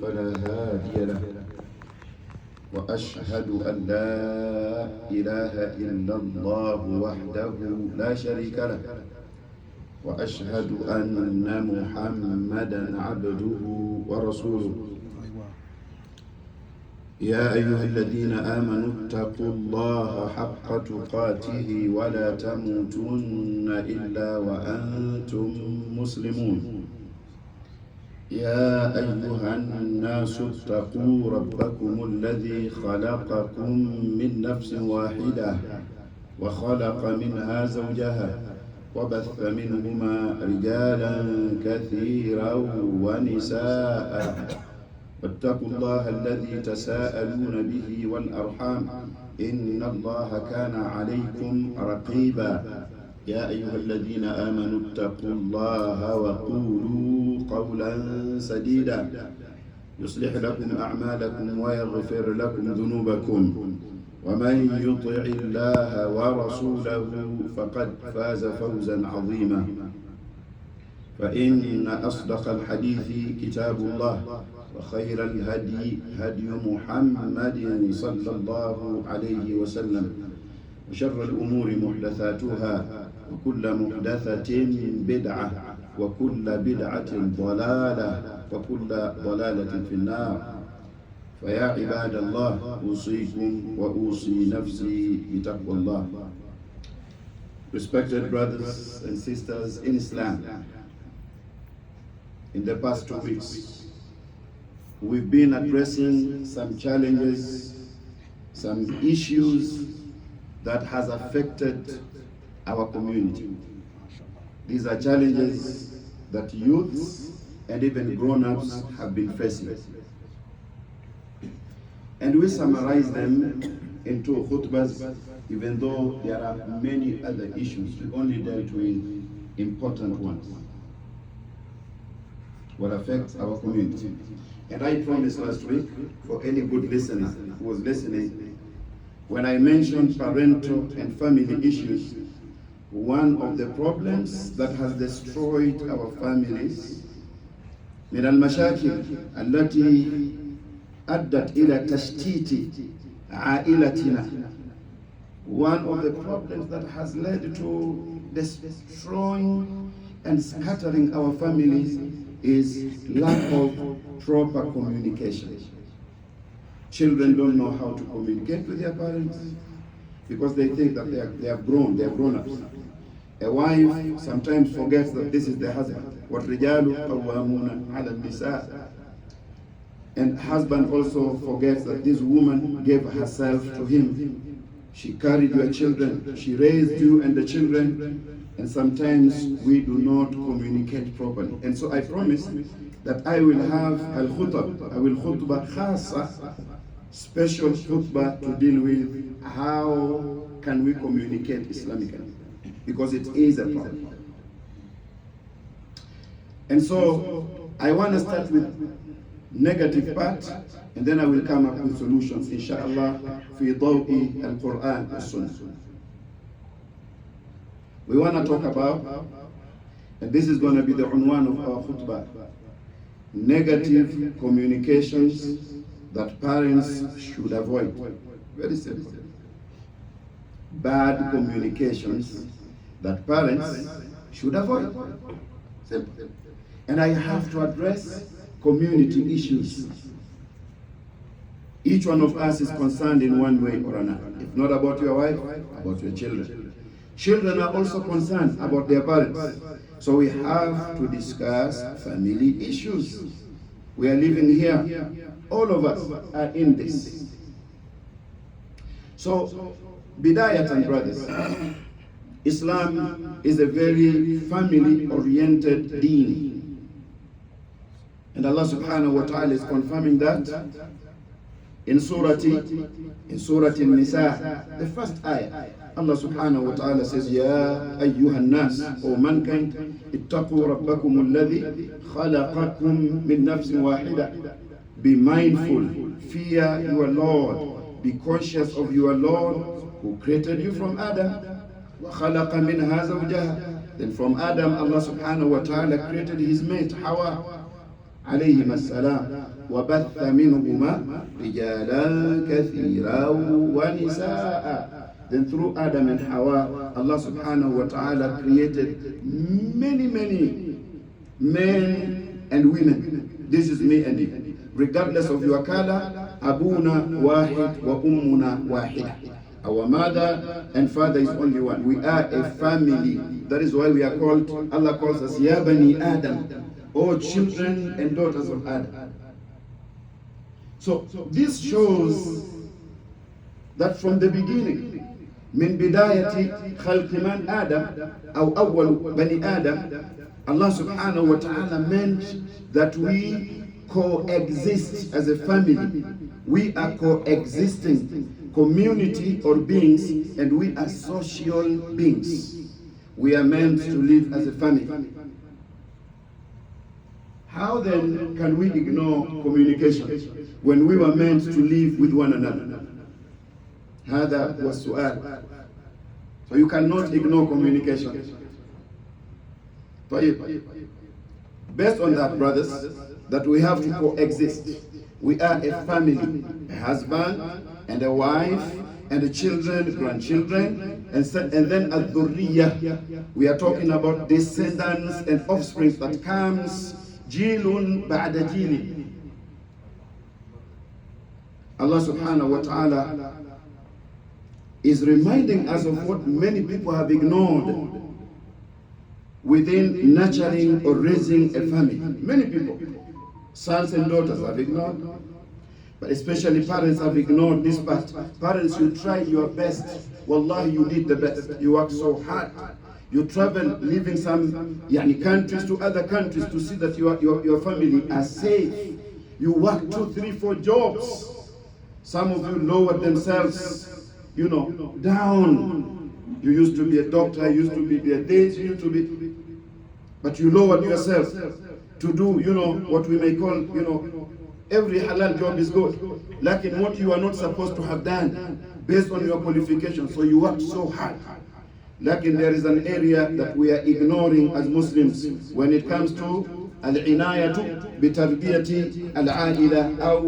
فلا هادي له وأشهد أن لا إله إلا الله وحده لا شريك له وأشهد أن محمدا عبده ورسوله يا أيها الذين آمنوا اتقوا الله حق تقاته ولا تموتن إلا وأنتم مسلمون يا أيها الناس اتقوا ربكم الذي خلقكم من نفس واحدة وخلق منها زوجها وبث منهما رجالا كثيرا ونساء واتقوا الله الذي تساءلون به والأرحام إن الله كان عليكم رقيبا يا أيها الذين آمنوا اتقوا الله وقولوا قولا سديدا يصلح لكم أعمالكم ويغفر لكم ذنوبكم ومن يطع الله ورسوله فقد فاز فوزا عظيما فإن أصدق الحديث كتاب الله وخير الهدي هدي محمد صلى الله عليه وسلم وشر الأمور محدثاتها وكل محدثة بدعة وكل بدعة ضلالة وكل ضلالة في النار فيا عباد الله أوصيكم وأوصي نفسي بتقوى الله. Respected brothers and sisters in Islam, in the past 2 weeks we've been addressing some challenges, some issues that has affected our community. These are challenges that youths and even grown-ups have been facing. And we summarize them into khutbas, even though there are many other issues. We only dealt with important ones, what affects our community. And I promised last week, for any good listener who was listening, when I mentioned parental and family issues, one of the problems that has destroyed our families من المشاكل التي أدت إلى تشتيت عائلتنا, one of the problems that has led to destroying and scattering our families is lack of proper communication. Children don't know how to communicate with their parents because they think that they are grown-ups. A wife sometimes forgets that this is the husband. وَالرِّجَالُ قَوَّامُونَ عَلَى النِّسَاءِ. And husband also forgets that this woman gave herself to him. She carried your children, she raised you and the children, and sometimes we do not communicate properly. And so I promise that I will have al-khutbah, I will khutbah khasa, special khutbah to deal with how can we communicate Islamically, because it is a problem. And so I want to start with negative part, and then I will come up with solutions, inshallah, fi dawi al-Quran wa Sunnah. We want to talk about, and this is going to be the unwan of our khutbah, negative communications that parents should avoid. Very simple. Bad communications that parents should avoid. Simple. And I have to address community issues. Each one of us is concerned in one way or another. If not about your wife, about your children. Children are also concerned about their parents. So we have to discuss family issues. We are living here. All of us are in this. So, bidayatan, brothers, Islam is a very family-oriented deen. And Allah subhanahu wa ta'ala is confirming that in Surah An-Nisa, the first ayah. Allah subhanahu wa ta'ala says, Ya ayyuhan nas, O mankind, ittaqu rabbakum alladhi khalaqakum min nafsin wahida. Be mindful, fear your Lord, be conscious of your Lord who created you from Adam. Wa khalaqa minha zawjaha. Then from Adam, Allah subhanahu wa ta'ala created his mate, Hawa. عليهما السلام وبث منهما رجالا كثيرا ونساء. Then through Adam and Hawa, Allah subhanahu wa ta'ala created many men and women. This is me and you. Regardless of your color, Abuna wahid wa ummuna wahid. Our mother and father is only one. We are a family. That is why we are called, Allah calls us Ya Bani Adam, or children and daughters of Adam. So this shows that from the beginning, من بداية خلق من آدم أو أول بني آدم, Allah subhanahu wa ta'ala meant that we coexist as a family. We are coexisting community or beings, and we are social beings. We are meant to live as a family. How then can we ignore communication when we were meant to live with one another? هذا هو السؤال. So you cannot ignore communication. Based on that, brothers, that we have to coexist. We are a family, a husband and a wife and the children, grandchildren, and then a dhurriya. We are talking about descendants and offspring that comes jilun ba'da jili. Allah subhanahu wa ta'ala is reminding us of what many people have ignored within nurturing or raising a family. Many people, sons and daughters, have ignored, but especially parents have ignored this part. Parents, you tried your best. Wallahi, you did the best. You worked so hard. You travel, leaving some countries to other countries to see that your family are safe. You work 2, 3, 4 jobs. Some of you lowered themselves, down. You used to be a doctor, you used to be a this, you used to be, but you lowered yourself to do, what we may call, every halal job is good. Like in what you are not supposed to have done based on your qualification. So you worked so hard. Like there is an area that we are ignoring as Muslims when it comes to al-inayatu bi tarbiyati al-aila.